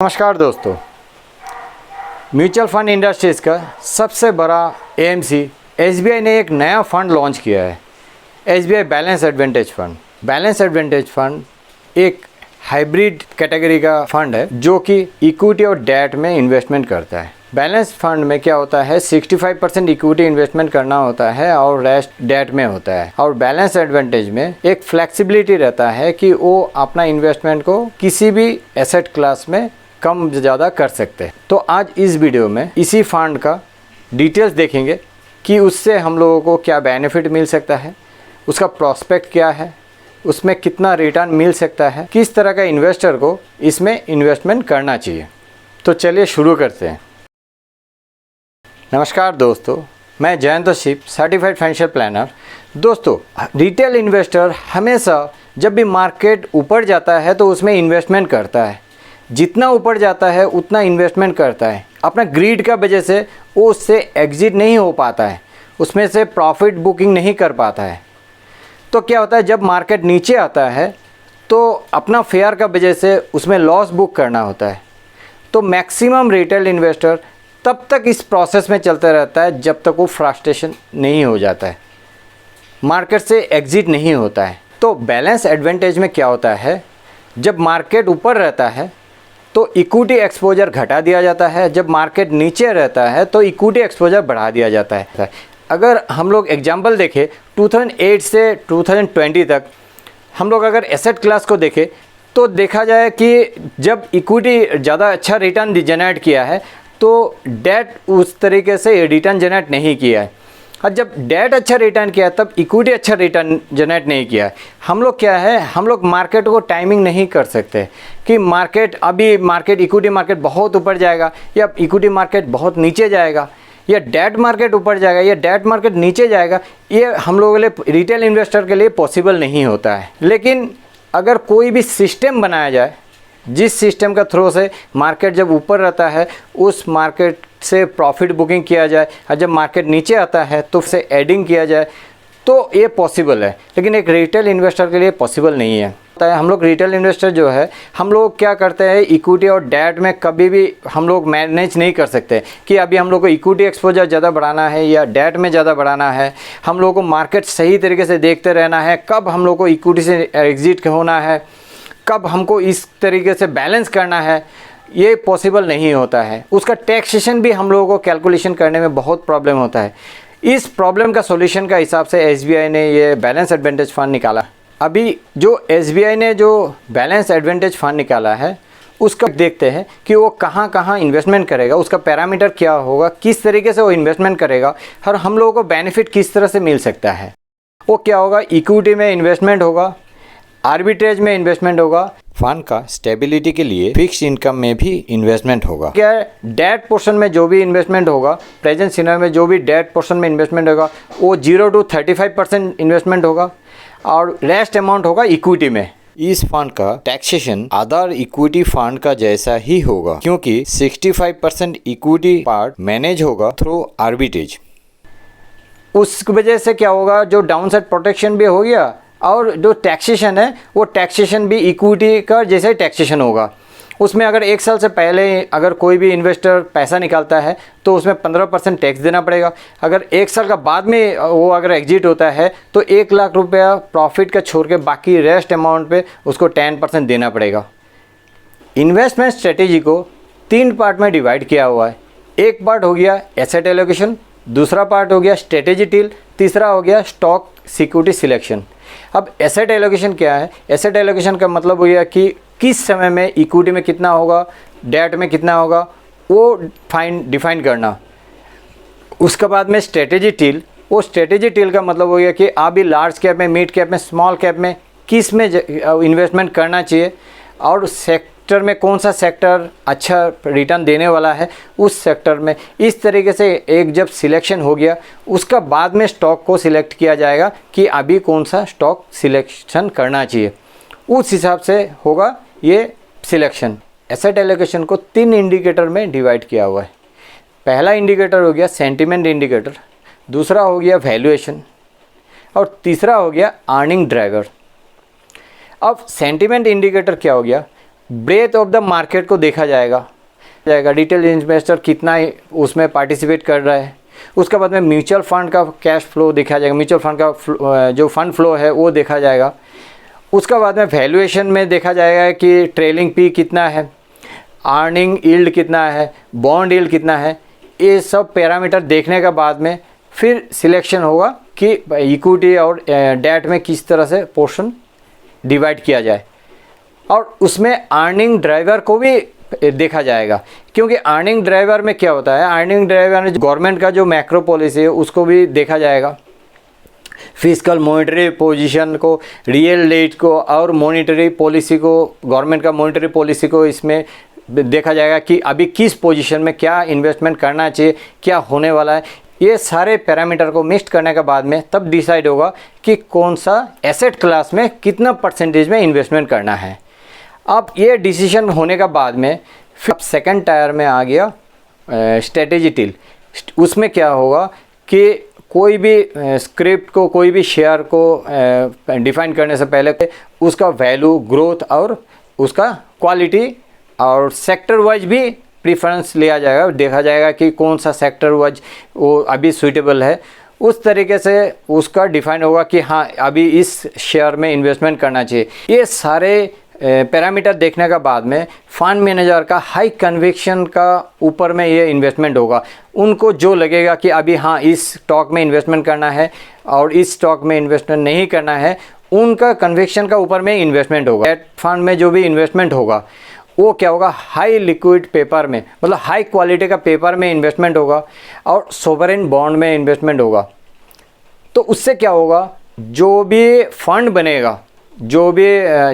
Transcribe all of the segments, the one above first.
नमस्कार दोस्तों, mutual fund industries का सबसे बड़ा एएमसी एसबीआई ने एक नया फ़ंड लॉन्च किया है। SBI balance advantage fund. Balance advantage fund एक हाइब्रिड कैटेगरी का फ़ंड है जो कि इक्विटी और डेट में इन्वेस्टमेंट करता है। बैलेंस फंड में क्या होता है, 65% इक्विटी इन्वेस्टमेंट करना होता है और रेस्ट डेट में होता है। और बैलेंस एडवांटेज में एक फ्लेक्सिबिलिटी रहता है कि वो अपना इन्वेस्टमेंट को किसी भी एसेट क्लास में कम ज़्यादा कर सकते हैं। तो आज इस वीडियो में इसी फंड का डिटेल्स देखेंगे कि उससे हम लोगों को क्या बेनिफिट मिल सकता है, उसका प्रॉस्पेक्ट क्या है, उसमें कितना रिटर्न मिल सकता है, किस तरह का इन्वेस्टर को इसमें इन्वेस्टमेंट करना चाहिए। तो चलिए शुरू करते हैं। नमस्कार दोस्तों, मैं जयंत शिप, सर्टिफाइड फाइनेंशियल प्लानर। दोस्तों, रिटेल इन्वेस्टर हमेशा जब भी मार्केट ऊपर जाता है तो उसमें इन्वेस्टमेंट करता है। जितना ऊपर जाता है उतना इन्वेस्टमेंट करता है। अपना ग्रीड का वजह से वो उससे एग्जिट नहीं हो पाता है, उसमें से प्रॉफिट बुकिंग नहीं कर पाता है। तो क्या होता है, जब मार्केट नीचे आता है तो अपना फेयर का वजह से उसमें लॉस बुक करना होता है। तो मैक्सिमम रिटेल इन्वेस्टर तब तक इस प्रोसेस में चलता रहता है जब तक वो फ्रस्ट्रेशन नहीं हो जाता है, मार्केट से एग्जिट नहीं होता है। तो बैलेंस एडवांटेज में क्या होता है, जब मार्केट ऊपर रहता है तो इक्विटी एक्सपोजर घटा दिया जाता है, जब मार्केट नीचे रहता है तो इक्विटी एक्सपोजर बढ़ा दिया जाता है। अगर हम लोग एग्जांपल देखें 2008 से 2020 तक, हम लोग अगर एसेट क्लास को देखें तो देखा जाए कि जब इक्विटी ज़्यादा अच्छा रिटर्न जनरेट किया है तो डेट उस तरीके से रिटर्न जनरेट नहीं किया है। और जब डेट अच्छा रिटर्न किया तब इक्विटी अच्छा रिटर्न जनरेट नहीं किया है। हम लोग क्या है, हम लोग मार्केट को टाइमिंग नहीं कर सकते कि मार्केट इक्विटी मार्केट बहुत ऊपर जाएगा या इक्विटी मार्केट बहुत नीचे जाएगा या डेट मार्केट ऊपर जाएगा या डेट मार्केट नीचे जाएगा। ये हम लोगों के लिए, रिटेल इन्वेस्टर के लिए पॉसिबल नहीं होता है। लेकिन अगर कोई भी सिस्टम बनाया जाए जिस सिस्टम का थ्रू से मार्केट जब ऊपर रहता है उस मार्केट से प्रॉफिट बुकिंग किया जाए और जब मार्केट नीचे आता है तो उसे एडिंग किया जाए तो ये पॉसिबल है। लेकिन एक रिटेल इन्वेस्टर के लिए पॉसिबल नहीं है। हम लोग रिटेल इन्वेस्टर जो है, हम लोग क्या करते हैं, इक्विटी और डेट में कभी भी हम लोग मैनेज नहीं कर सकते कि अभी हम लोग को इक्विटी एक्सपोजर ज़्यादा बढ़ाना है या डेट में ज़्यादा बढ़ाना है। हम लोग को मार्केट सही तरीके से देखते रहना है, कब हम लोग को इक्विटी से एग्जिट होना है, कब हमको इस तरीके से बैलेंस करना है, ये पॉसिबल नहीं होता है। उसका टैक्सेशन भी हम लोगों को कैलकुलेशन करने में बहुत प्रॉब्लम होता है। इस प्रॉब्लम का सॉल्यूशन का हिसाब से एसबीआई ने ये बैलेंस एडवांटेज फ़ंड निकाला। अभी जो एसबीआई ने जो बैलेंस एडवांटेज फ़ंड निकाला है उसका देखते हैं कि वो कहाँ कहाँ इन्वेस्टमेंट करेगा, उसका पैरामीटर क्या होगा, किस तरीके से वो इन्वेस्टमेंट करेगा और हम लोगों को बेनिफिट किस तरह से मिल सकता है। वो क्या होगा, इक्विटी में इन्वेस्टमेंट होगा, आर्बिट्रेज में इन्वेस्टमेंट होगा, फंड का स्टेबिलिटी के लिए फिक्स इनकम में भी इन्वेस्टमेंट होगा। क्या है, डेट पोर्शन में जो भी इन्वेस्टमेंट होगा, प्रेजेंट सिनेरियो में जो भी डेट पोर्शन में इन्वेस्टमेंट होगा वो 0 to 35% इन्वेस्टमेंट होगा और रेस्ट अमाउंट होगा इक्विटी में। इस फंड का टैक्सेशन अदर इक्विटी फंड का जैसा ही होगा क्योंकि 65% इक्विटी पार्ट मैनेज होगा थ्रू आर्बिट्रेज। उस वजह से क्या होगा, जो डाउन साइड प्रोटेक्शन भी हो गया और जो टैक्सेशन है वो टैक्सेशन भी इक्विटी का जैसे टैक्सेशन होगा। उसमें अगर 1 साल से पहले अगर कोई भी इन्वेस्टर पैसा निकालता है तो उसमें 15% टैक्स देना पड़ेगा। अगर 1 साल का बाद में वो अगर एग्जिट होता है तो 1 लाख रुपया प्रॉफिट का छोड़ के बाकी रेस्ट अमाउंट पे उसको 10% देना पड़ेगा। इन्वेस्टमेंट स्ट्रेटेजी को 3 पार्ट में डिवाइड किया हुआ है। एक पार्ट हो गया एसेट एलोकेशन, दूसरा पार्ट हो गया स्ट्रेटेजी टील, तीसरा हो गया स्टॉक सिक्योरिटी सिलेक्शन। अब एसेट एलोकेशन क्या है, एसेट एलोकेशन का मतलब हो गया कि किस समय में इक्विटी में कितना होगा, डेट में कितना होगा, वो डिफाइन करना। उसके बाद में स्ट्रेटेजी टील, वो स्ट्रेटेजी टील का मतलब हो गया कि अभी लार्ज कैप में, मिड कैप में, स्मॉल कैप में किस में इन्वेस्टमेंट करना चाहिए और सेक्टर में कौन सा सेक्टर अच्छा रिटर्न देने वाला है उस सेक्टर में। इस तरीके से एक जब सिलेक्शन हो गया उसका बाद में स्टॉक को सिलेक्ट किया जाएगा कि अभी कौन सा स्टॉक सिलेक्शन करना चाहिए, उस हिसाब से होगा ये सिलेक्शन। एसेट एलोकेशन को 3 इंडिकेटर में डिवाइड किया हुआ है। पहला इंडिकेटर हो गया सेंटिमेंट इंडिकेटर, दूसरा हो गया वैल्यूएशन और तीसरा हो गया अर्निंग ड्राइवर। अब सेंटिमेंट इंडिकेटर क्या हो गया, ब्रेथ ऑफ द मार्केट को देखा जाएगा रिटेल इन्वेस्टर कितना उसमें पार्टिसिपेट कर रहा है। उसके बाद में म्यूचुअल फंड का कैश फ्लो देखा जाएगा, म्यूचुअल फंड का जो फंड फ्लो है वो देखा जाएगा। उसके बाद में वैल्यूएशन में देखा जाएगा कि ट्रेलिंग पी कितना है, अर्निंग यील्ड कितना है, बॉन्ड यील्ड कितना है। ये सब पैरामीटर देखने के बाद में फिर सिलेक्शन होगा कि इक्विटी और डेट में किस तरह से पोर्शन डिवाइड किया जाए। और उसमें अर्निंग ड्राइवर को भी देखा जाएगा, क्योंकि अर्निंग ड्राइवर में क्या होता है, अर्निंग ड्राइवर में गवर्नमेंट का जो मैक्रो पॉलिसी है उसको भी देखा जाएगा। फिजिकल मॉनेटरी पोजीशन को, रियल रेट को और मॉनेटरी पॉलिसी को, गवर्नमेंट का मॉनेटरी पॉलिसी को इसमें देखा जाएगा कि अभी किस पोजीशन में क्या इन्वेस्टमेंट करना चाहिए, क्या होने वाला है। ये सारे पैरामीटर को मिक्स करने के बाद में तब डिसाइड होगा कि कौन सा एसेट क्लास में कितना परसेंटेज में इन्वेस्टमेंट करना है। अब ये डिसीजन होने के बाद में फिर सेकंड टायर में आ गया स्ट्रेटेजी टील। उसमें क्या होगा कि कोई भी स्क्रिप्ट को, कोई भी शेयर को डिफाइन करने से पहले उसका वैल्यू, ग्रोथ और उसका क्वालिटी और सेक्टर वाइज भी प्रीफरेंस लिया जाएगा। देखा जाएगा कि कौन सा सेक्टर वाइज वो अभी सूटेबल है, उस तरीके से उसका डिफाइन होगा कि हाँ अभी इस शेयर में इन्वेस्टमेंट करना चाहिए। ये सारे पैरामीटर देखने के बाद में फंड मैनेजर का हाई कन्विक्शन का ऊपर में ये इन्वेस्टमेंट होगा। उनको जो लगेगा कि अभी हाँ इस स्टॉक में इन्वेस्टमेंट करना है और इस स्टॉक में इन्वेस्टमेंट नहीं करना है, उनका कन्विक्शन का ऊपर में इन्वेस्टमेंट होगा। डेट फंड में जो भी इन्वेस्टमेंट होगा वो क्या होगा, हाई लिक्विड पेपर में, मतलब हाई क्वालिटी का पेपर में इन्वेस्टमेंट होगा और सोवरेन बॉन्ड में इन्वेस्टमेंट होगा। तो उससे क्या होगा, जो भी फंड बनेगा, जो भी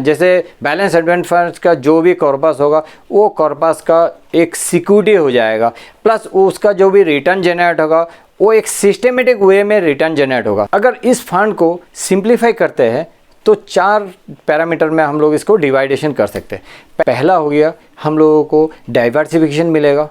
जैसे बैलेंस एडवेंट फंड का जो भी कॉर्पस होगा वो कॉर्पस का एक सिक्योरिटी हो जाएगा, प्लस उसका जो भी रिटर्न जनरेट होगा वो एक सिस्टमेटिक वे में रिटर्न जनरेट होगा। अगर इस फंड को सिंप्लीफाई करते हैं तो 4 पैरामीटर में हम लोग इसको डिवाइडेशन कर सकते हैं। पहला हो गया हम लोगों को डाइवर्सिफिकेशन मिलेगा,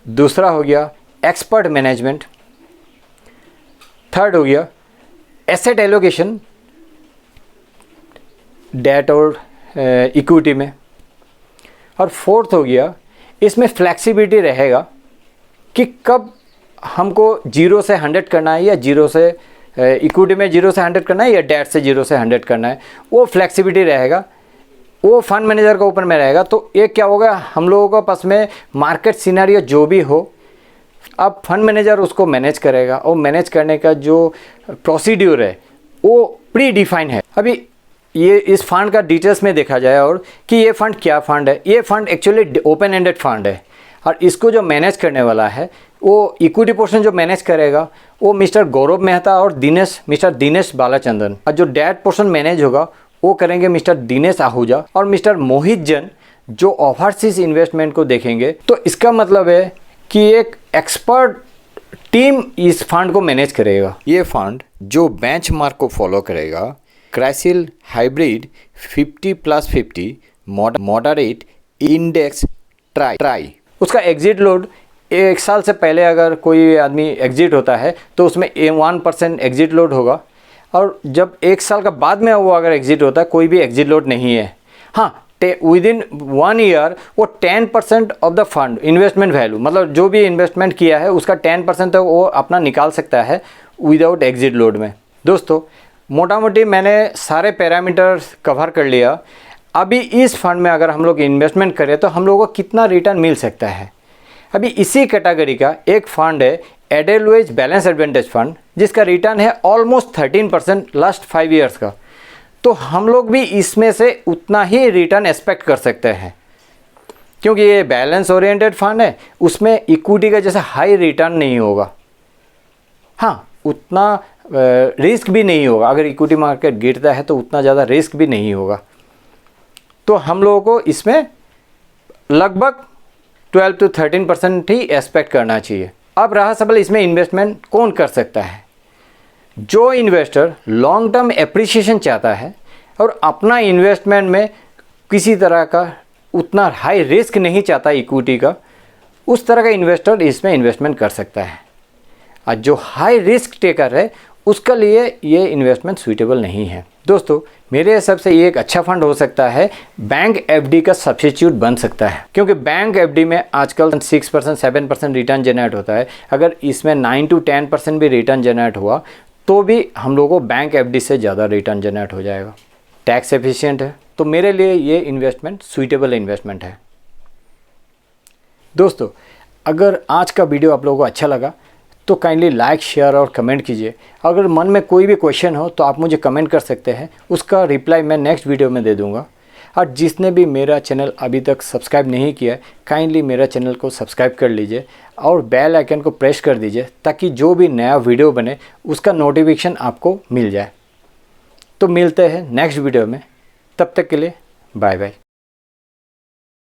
दूसरा हो गया एक्सपर्ट मैनेजमेंट, थर्ड हो गया एसेट एलोकेशन डेट और इक्विटी में, और फोर्थ हो गया इसमें फ्लेक्सिबिलिटी रहेगा कि कब हमको 0 से 100 करना है या 0 से इक्विटी में 0 से 100 करना है या डेट से 0 से 100 करना है। वो फ्लेक्सिबिलिटी रहेगा, वो फंड मैनेजर के ऊपर में रहेगा। तो ये क्या होगा, हम लोगों के पास में मार्केट सिनेरियो जो भी हो, अब फंड मैनेजर उसको मैनेज करेगा और मैनेज करने का जो प्रोसीड्यूर है वो प्री डिफाइन है। अभी ये इस फंड का डिटेल्स में देखा जाए और कि ये फंड क्या फंड है। ये fund actually open ended fund है और इसको जो मैनेज करने वाला है वो इक्विटी पोर्शन जो मैनेज करेगा वो मिस्टर गौरव मेहता और मिस्टर दिनेश बालाचंदन, और जो डेट पोर्शन मैनेज होगा वो करेंगे मिस्टर दिनेश आहूजा और मिस्टर मोहित जैन, जो ओवरसीज इन्वेस्टमेंट को देखेंगे। तो इसका मतलब है कि एक एक्सपर्ट टीम इस फंड को मैनेज करेगा। ये फंड जो बेंचमार्क को फॉलो करेगा, CRISIL hybrid 50+50 moderate index try. उसका एग्जिट लोड 1 साल से पहले अगर कोई आदमी एग्जिट होता है तो उसमें 1% एग्जिट लोड होगा, और जब 1 साल का बाद में वो अगर एग्जिट होता है कोई भी एग्जिट लोड नहीं है। हाँ, विदिन 1 ईयर वो 10% of the fund investment value, मतलब जो भी इन्वेस्टमेंट किया है उसका 10% तक वो अपना निकाल सकता है विदाउट एग्जिट लोड में। दोस्तों, मोटा मोटी मैंने सारे पैरामीटर्स कवर कर लिया। अभी इस फंड में अगर हम लोग इन्वेस्टमेंट करें तो हम लोगों को कितना रिटर्न मिल सकता है। अभी इसी कैटेगरी का एक फंड है एडेलवेज बैलेंस एडवांटेज फंड, जिसका रिटर्न है ऑलमोस्ट 13% लास्ट 5 ईयर्स का। तो हम लोग भी इसमें से उतना ही रिटर्न एक्सपेक्ट कर सकते हैं, क्योंकि ये बैलेंस ओरिएंटेड फंड है, उसमें इक्विटी का जैसा हाई रिटर्न नहीं होगा। हाँ, उतना रिस्क भी नहीं होगा। अगर इक्विटी मार्केट गिरता है तो उतना ज़्यादा रिस्क भी नहीं होगा। तो हम लोगों को इसमें लगभग 12 to 13% ही एक्सपेक्ट करना चाहिए। अब रहा सवाल इसमें इन्वेस्टमेंट कौन कर सकता है। जो इन्वेस्टर लॉन्ग टर्म एप्रिसिएशन चाहता है और अपना इन्वेस्टमेंट में किसी तरह का उतना हाई रिस्क नहीं चाहता इक्विटी का, उस तरह का इन्वेस्टर इसमें इन्वेस्टमेंट कर सकता है। और जो हाई रिस्क टेकर है उसके लिए ये इन्वेस्टमेंट सूटेबल नहीं है। दोस्तों मेरे हिसाब से ये एक अच्छा फंड हो सकता है, बैंक एफडी का सब्स्टिट्यूट बन सकता है, क्योंकि बैंक एफडी में आजकल 6% 7% रिटर्न जनरेट होता है। अगर इसमें 9 to 10% भी रिटर्न जनरेट हुआ तो भी हम लोगों को बैंक एफडी से ज़्यादा रिटर्न जनरेट हो जाएगा, टैक्स एफिशिएंट है। तो मेरे लिए ये इन्वेस्टमेंट सूटेबल इन्वेस्टमेंट है। दोस्तों अगर आज का वीडियो आप लोगों को अच्छा लगा तो काइंडली लाइक शेयर और कमेंट कीजिए। अगर मन में कोई भी क्वेश्चन हो तो आप मुझे कमेंट कर सकते हैं, उसका रिप्लाई मैं नेक्स्ट वीडियो में दे दूंगा। और जिसने भी मेरा चैनल अभी तक सब्सक्राइब नहीं किया, काइंडली मेरा चैनल को सब्सक्राइब कर लीजिए और बेल आइकन को प्रेस कर दीजिए, ताकि जो भी नया वीडियो बने उसका नोटिफिकेशन आपको मिल जाए। तो मिलते हैं नेक्स्ट वीडियो में, तब तक के लिए बाय बाय।